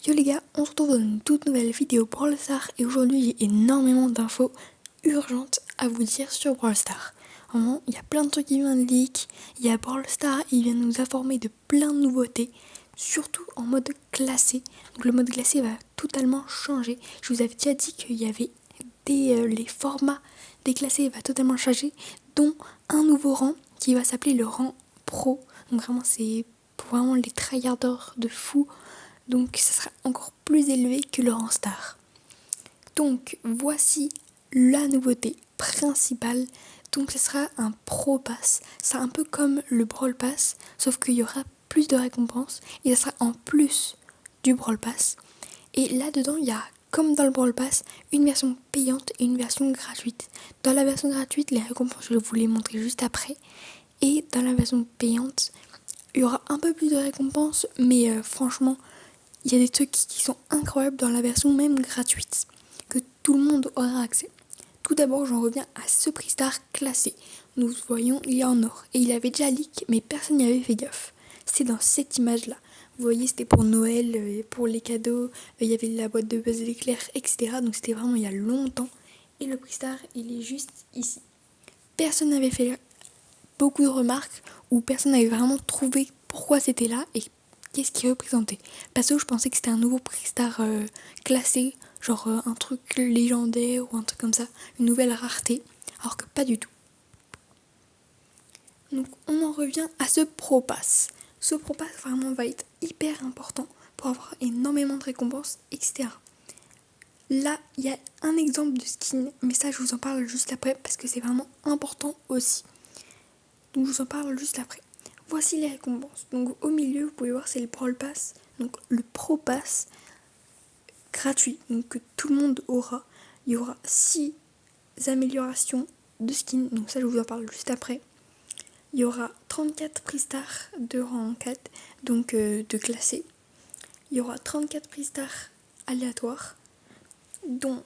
Yo les gars, on se retrouve dans une toute nouvelle vidéo Brawl Stars et aujourd'hui j'ai énormément d'infos urgentes à vous dire sur Brawl Stars. Vraiment, il y a plein de trucs qui viennent de leak, il y a Brawl Stars, il vient nous informer de plein de nouveautés, surtout en mode classé. Donc le mode classé va totalement changer. Je vous avais déjà dit qu'il y avait les formats des classés va totalement changer, dont un nouveau rang qui va s'appeler le rang pro. Donc vraiment c'est pour vraiment les tryharders de fou. Donc ça sera encore plus élevé que le rang star. Donc voici la nouveauté principale. Donc ce sera un pro pass. C'est un peu comme le brawl pass, sauf qu'il y aura plus de récompenses et ça sera en plus du brawl pass. Et là-dedans, il y a, comme dans le brawl pass, une version payante et une version gratuite. Dans la version gratuite, les récompenses, je vais vous les montrer juste après. Et dans la version payante, il y aura un peu plus de récompenses, mais franchement, il y a des trucs qui sont incroyables dans la version même gratuite, que tout le monde aura accès. Tout d'abord, j'en reviens à ce prix star classé. Nous voyons, il est en or. Et il avait déjà leak, mais personne n'y avait fait gaffe. C'est dans cette image-là. Vous voyez, c'était pour Noël, pour les cadeaux, il y avait la boîte de Buzz l'éclair, etc. Donc c'était vraiment il y a longtemps. Et le prix star, il est juste ici. Personne n'avait fait beaucoup de remarques, ou personne n'avait vraiment trouvé pourquoi c'était là et qu'est-ce qu'il représentait. Parce que je pensais que c'était un nouveau prix star classé, genre un truc légendaire ou un truc comme ça, une nouvelle rareté, alors que pas du tout. Donc on en revient à ce Pro Pass. Ce Pro Pass vraiment va être hyper important pour avoir énormément de récompenses, etc. Là, il y a un exemple de skin, mais ça je vous en parle juste après parce que c'est vraiment important aussi. Donc je vous en parle juste après. Voici les récompenses. Donc au milieu, vous pouvez voir, c'est le Brawl Pass. Donc le Pro Pass gratuit, donc que tout le monde aura. Il y aura 6 améliorations de skin. Donc ça, je vous en parle juste après. Il y aura 34 prix stars de rang 4, donc de classé. Il y aura 34 prix stars aléatoires, dont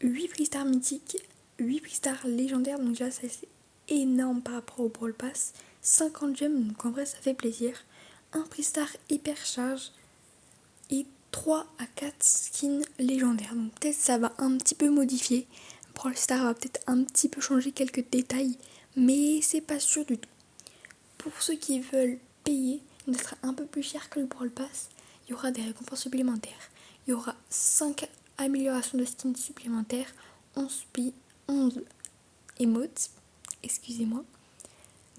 8 prix stars mythiques, 8 prix stars légendaires. Donc là, ça c'est énorme par rapport au Brawl Pass. 50 gemmes, donc en vrai ça fait plaisir. Un prix star hyper charge et 3 à 4 skins légendaires. Donc peut-être ça va un petit peu modifier. Brawl Star va peut-être un petit peu changer quelques détails, mais c'est pas sûr du tout. Pour ceux qui veulent payer, il sera un peu plus cher que le Brawl Pass. Il y aura des récompenses supplémentaires. Il y aura 5 améliorations de skins supplémentaires, 11 emotes, excusez-moi,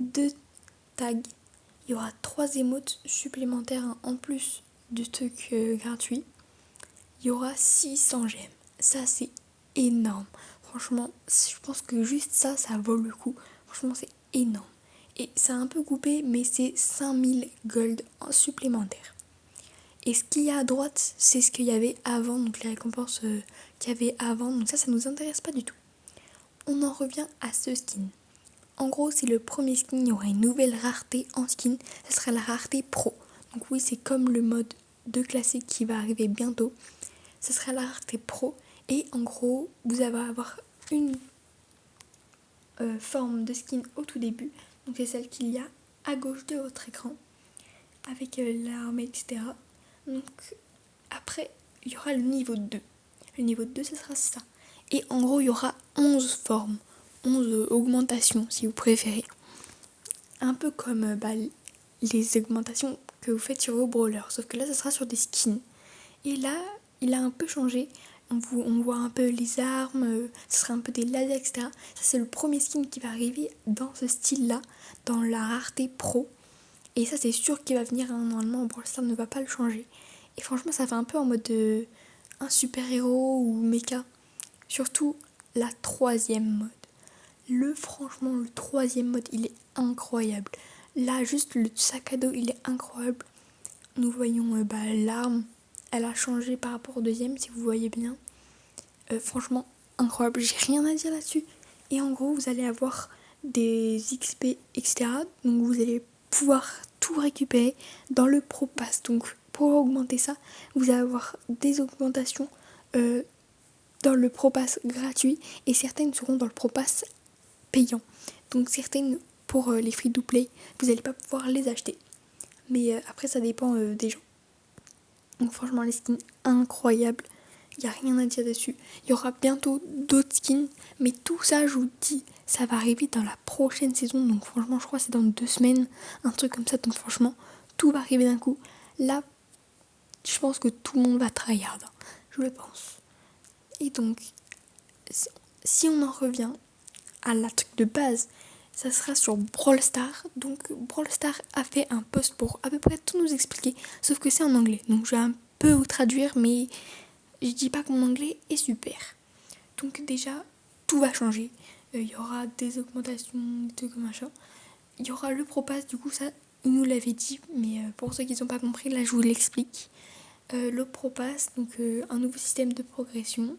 2 tags. Il y aura 3 emotes supplémentaires en plus de trucs gratuits. Il y aura 600 gemmes. Ça, c'est énorme. Franchement, je pense que juste ça vaut le coup. Franchement, c'est énorme. Et c'est un peu coupé, mais c'est 5000 gold en supplémentaire. Et ce qu'il y a à droite, c'est ce qu'il y avait avant, donc les récompenses qu'il y avait avant. Donc ça nous intéresse pas du tout. On en revient à ce skin. En gros, c'est le premier skin, il y aura une nouvelle rareté en skin, ce sera la rareté pro. Donc oui, c'est comme le mode de classique qui va arriver bientôt. Ce sera la rareté pro et en gros, vous allez avoir une forme de skin au tout début. Donc c'est celle qu'il y a à gauche de votre écran avec l'armée, etc. Donc après, il y aura le niveau 2. Le niveau 2, ce sera ça. Et en gros, il y aura 11 formes. 11 augmentations si vous préférez. Un peu comme les augmentations que vous faites sur vos brawlers, sauf que là ça sera sur des skins. Et là il a un peu changé, on voit un peu les armes, ce sera un peu des lasers, etc. Ça c'est le premier skin qui va arriver dans ce style là, dans la rareté pro. Et ça c'est sûr qu'il va venir, hein, normalement Brawl Stars ne va pas le changer. Et franchement ça fait un peu en mode un super héros ou mecha. Surtout la troisième mode. Franchement, le troisième mode, il est incroyable. Là, juste le sac à dos, il est incroyable. Nous voyons l'arme, elle a changé par rapport au deuxième, si vous voyez bien. Franchement, incroyable. J'ai rien à dire là-dessus. Et en gros, vous allez avoir des XP, etc. Donc, vous allez pouvoir tout récupérer dans le Pro Pass. Donc, pour augmenter ça, vous allez avoir des augmentations dans le Pro Pass gratuit et certaines seront dans le Pro Pass payant. Donc certaines pour les free-to-play, vous n'allez pas pouvoir les acheter. Mais après ça dépend des gens. Donc franchement les skins incroyables, il n'y a rien à dire dessus. Il y aura bientôt d'autres skins, mais tout ça je vous dis, ça va arriver dans la prochaine saison. Donc franchement je crois que c'est dans 2 semaines, un truc comme ça. Donc franchement tout va arriver d'un coup. Là je pense que tout le monde va tryhard, je le pense. Et donc si on en revient à la truc de base, ça sera sur Brawl Stars. Donc Brawl Stars a fait un post pour à peu près tout nous expliquer, sauf que c'est en anglais. Donc je vais un peu vous traduire, mais je dis pas que mon anglais est super. Donc déjà, tout va changer. Il y aura des augmentations, des trucs machin. Il y aura le Propass, du coup ça, il nous l'avait dit, mais pour ceux qui n'ont pas compris, là je vous l'explique. Le Propass, donc un nouveau système de progression,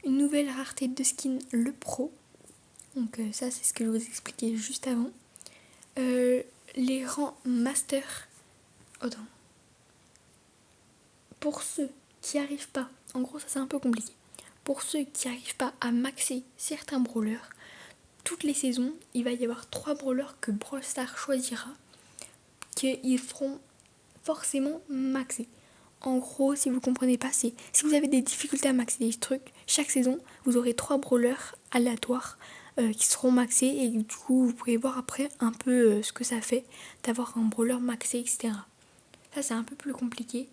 une nouvelle rareté de skin, le Pro. Donc ça c'est ce que je vous expliquais juste avant. Les rangs master. Attends. Pour ceux qui n'arrivent pas, en gros ça c'est un peu compliqué. Pour ceux qui n'arrivent pas à maxer certains brawlers, toutes les saisons, il va y avoir 3 brawlers que Brawl Stars choisira, qu'ils feront forcément maxer. En gros, si vous comprenez pas, c'est si vous avez des difficultés à maxer des trucs, chaque saison, vous aurez 3 brawlers aléatoires qui seront maxés, et du coup, vous pouvez voir après un peu ce que ça fait d'avoir un brawler maxé, etc. Ça, c'est un peu plus compliqué.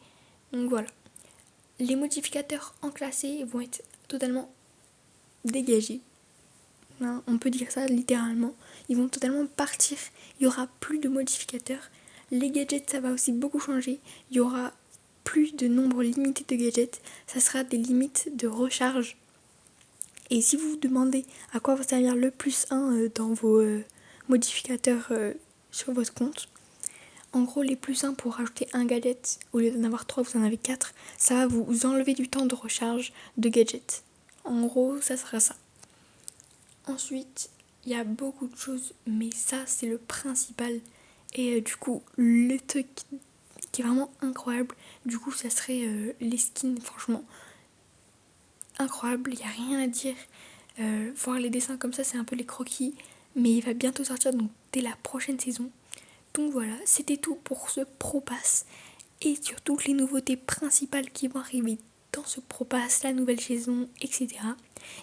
Donc voilà. Les modificateurs enclassés vont être totalement dégagés. Hein, on peut dire ça littéralement. Ils vont totalement partir. Il n'y aura plus de modificateurs. Les gadgets, ça va aussi beaucoup changer. Il y aura plus de nombre limité de gadgets. Ça sera des limites de recharge. Et si vous vous demandez à quoi va servir le +1 dans vos modificateurs sur votre compte, en gros, les +1 pour rajouter un gadget, au lieu d'en avoir 3, vous en avez 4, ça va vous enlever du temps de recharge de gadgets. En gros, ça sera ça. Ensuite, il y a beaucoup de choses, mais ça, c'est le principal. Et du coup, le truc qui est vraiment incroyable, du coup, ça serait les skins, franchement, incroyable, il n'y a rien à dire. Voir les dessins comme ça, c'est un peu les croquis, mais il va bientôt sortir, donc dès la prochaine saison. Donc voilà, c'était tout pour ce Propass et sur toutes les nouveautés principales qui vont arriver dans ce Propass, la nouvelle saison, etc.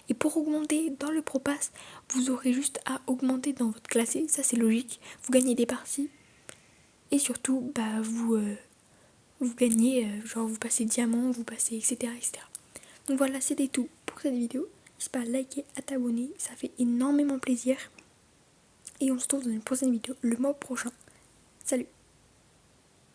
Et pour augmenter dans le Propass, vous aurez juste à augmenter dans votre classé, ça c'est logique, vous gagnez des parties et surtout vous gagnez, genre vous passez diamant, vous passez etc. etc. Donc voilà, c'était tout pour cette vidéo. N'hésite pas à liker, à t'abonner, ça fait énormément plaisir. Et on se retrouve dans une prochaine vidéo le mois prochain. Salut!